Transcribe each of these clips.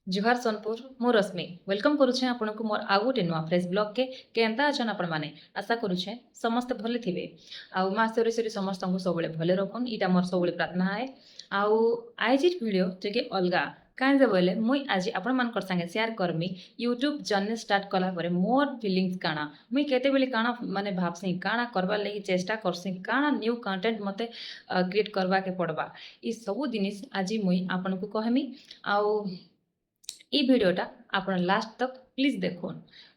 जुहार सोनपुर मु रश्मि वेलकम करुछे आपनको मोर आउ गोटे नुआ फ्रेश ब्लॉग के केनता अछन आपण माने आशा करुछे समस्त भले थिबे आउ मा सरी समस्त को सबले भले रखन इटा मोर सबले प्रार्थना है आउ आज वीडियो जे के अलगा काहे जे बोले मुई आज आपण मान कर संगे शेयर करमी यूट्यूब जर्नी स्टार्ट कला परे मोर फीलिंग्स काना मुई केते बेले काना माने भाबसी काना करबा लागि चेष्टा करसी काना न्यू कंटेंट मते क्रिएट करबा के पड़बा ई सब जिनिस आज मुई आपण को कहमी आउ ई वीडियोटा आपण लास्ट तक प्लीज देखो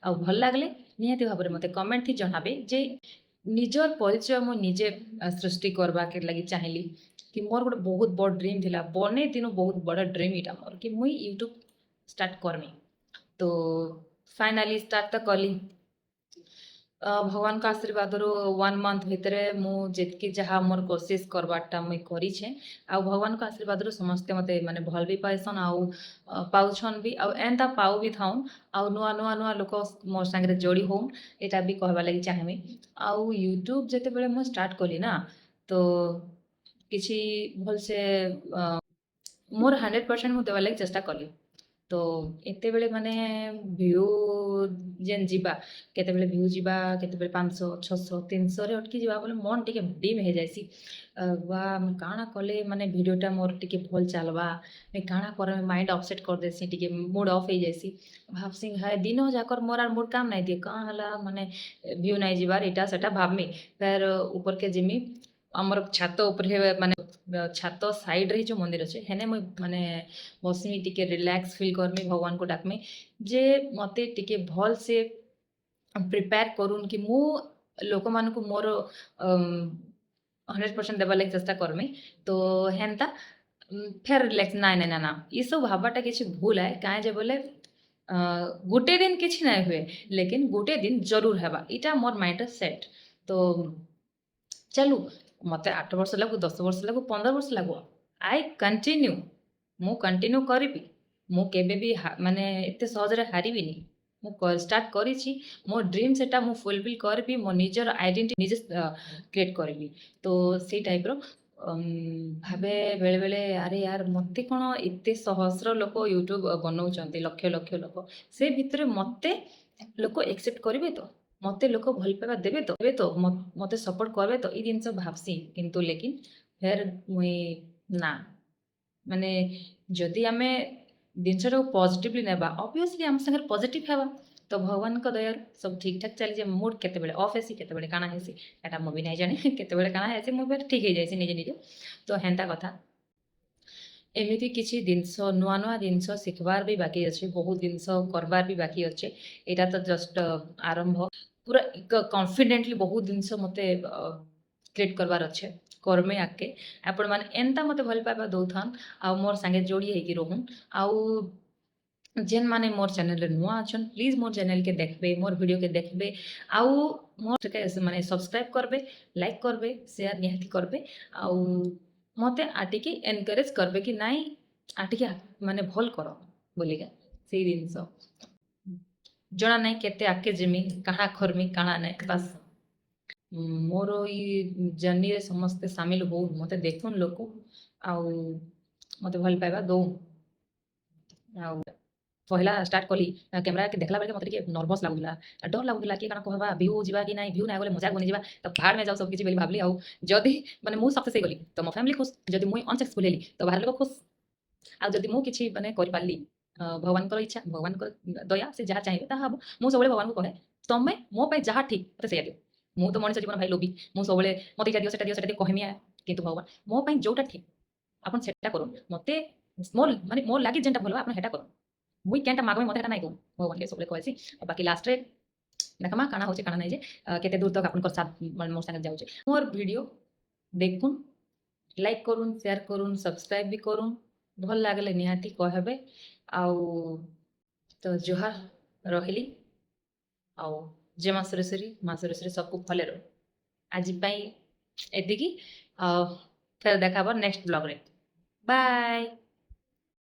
आ भल लागले निहाती भाव मते कमेंट थी जनाबे जे निजर परिचय मु निजे सृष्टि करबा के लगी चाहिली कि मोर गोटे बहुत बड़ ड्रीम थिला बने दिनो बहुत बड़ा ड्रीम इटा मोर कि मुई यूट्यूब स्टार्ट करमी तो फाइनली स्टार्ट तो कली भगवान का आशीर्वाद रो 1 मंथ भितर मुझे जहाँ मोर कोशिश करवाटा मुई करीछे आ भगवान का आशीर्वाद रो समस्ते मते माने भल भी पाइसन आउ पाउछन भी आउ एंता पाउ भी थाउन आउ नुआ नुआ नुआ लोक मोर संगे जोड़ी होन एटा भी कहबा लागि चाहेमी आउ यूट्यूब जेते बेले मु स्टार्ट कली ना तो किछि भल से मोर 100% मु देवा लागि चेष्टा कली तो एते बेले माने व्यू जेन जीवा केते बेले व्यू जीवा केते बेले 500 600 300 रे अटकी जीवा बोले मन टिके डिम हे जायसी वा मैं काना कले माने वीडियोटा मोर टिके भल चलवा मैं काना करे माइंड अपसेट कर देसी टिके मूड ऑफ हे जायसी भाबसी हाय दिन जाकर मोर आर मूड काम नहीं दिए का हला माने व्यू नहीं जीवार एटा सेटा भाबमी फिर ऊपर के जिमी आमर छात ऊपर माने छात साइड रे जो मंदिर अच्छे हेने मुई माने बसमी टिके रिलैक्स फील करमी भगवान को डाकमी जे मते टिके भल से प्रिपेयर करूँ कि मु लोक मान को मोर 100% देवा लगे चेष्टा करमी तो हेन्ता फिर रिलैक्स ना ना ना ना ये सब भाबाटा किसी भूल है कहीं जे बोले गोटे दिन किसी ना हुए लेकिन गोटे दिन जरूर हेबा इटा मोर माइंड सेट तो चलू मत 8 वर्ष लगू 10 वर्ष लगू 15 वर्ष लगू आई कंटिन्यू मु कंटिन्यू करी मु केबे भी माने एते सहज रे हारिबिनी मु स्टार्ट करी मो ड्रीम सेटा मु फुलफिल करबी मो निजर आइडेंटिटी निजे क्रिएट करबी तो से टाइप रो भावे बेले बेले अरे यार मते कोन एते सहस्र लोक यूट्यूब बनाउचंती लक्ष लक्ष लोक से भितरे मते लोक एक्सेप्ट करिवे तो मते लोक भल पाइबा देबे तो मते सपोर्ट करबे तो ई जिनस भाबसी किंतु लेकिन फिर मुई ना माने जदि आमे जिनसटा पॉजिटिवली नेबा ऑब्वियसली आम संगे पॉजिटिव हेबा तो भगवान को दया सब ठीक ठाक चली जाए मूड केते बेले ऑफ हेसी केते बेले काना हेसी एटा मु भी नहीं जाने केते बेले काना हेसी मु फिर ठीक हे जायसी निजे निजे तो हेंता कथा एमिति किसी जिनस नुआ नुआ जिनस शिखबार भी बाकी अच्छे बहुत जिनस करबार भी बाकी अच्छे एटा तो जस्ट आरंभ पूरा कॉन्फिडेंटली बहुत जिनस मते क्रिएट करबार अच्छे कर्मे आके आपण माने एंता मते भल पाइबा दौथन आ मोर संगे जोड़ी हेकी रहून आउ जेन माने मोर चैनल रे नुआ अछन प्लीज मोर चैनल के देखबे मोर वीडियो के देखबे आउ मोर के माने सब्सक्राइब करबे लाइक करबे शेयर निहाती करबे आउ मते आटिके एनकरेज करबे कि नाई आटिके माने भल करो बोलिका से जिनस जना नहीं केते आके जिमी काना करमी काना नहीं बस मोर ई जर्नी रे समस्ते शामिल हो मते देखुन लोक आउ मते भल पाइबा दो आउ पहला स्टार्ट कली कैमरा के देखला बेले मते के नर्वस लागुला डर लागुला कि काना कहबा व्यू जीवा कि नाही व्यू ना गले मजाक बनि जीवा त भाड़ में जाओ सब किछि बेली भाबली आउ जदी माने मु सक्सेस गली तो मो फैमिली खुश जदी मु अनसक्सेसफुल हेली तो बाहर लोग खुश आ जदी मु किछि माने करि पाली भगवान को इच्छा भगवान को दया से जहाँ चाहिए ता हबो मु सबले भगवान को कहे तमे मो पे जहाँ ठीक मते से दियो मु तो मनिष जीवन भाई लोभी मु सबले मते इटा दियो सेटा दियो कहमिया किंतु भगवान मो पे जोटा ठीक आपन सेटा करो मते मोर माने मोर लागि जेंटा भलो आपन हेटा करो मुई केनटा मागमे मते हेटा नाही को भगवान के सबले कहसी बाकी लास्ट रे देखमा काना होचे काना नाही जे केते दूर तक आपन कर साथ मोर संगे जाउचे मोर वीडियो देखुन लाइक करुन शेयर करुन सब्सक्राइब भी करुन भल लागले निहाती कहबे आउ तो जुहार रहिली आउ जे माँ सुरेश्वरी सबको भले रहो आज एतिकी फिर देखा नेक्स्ट ब्लॉग रे बाय।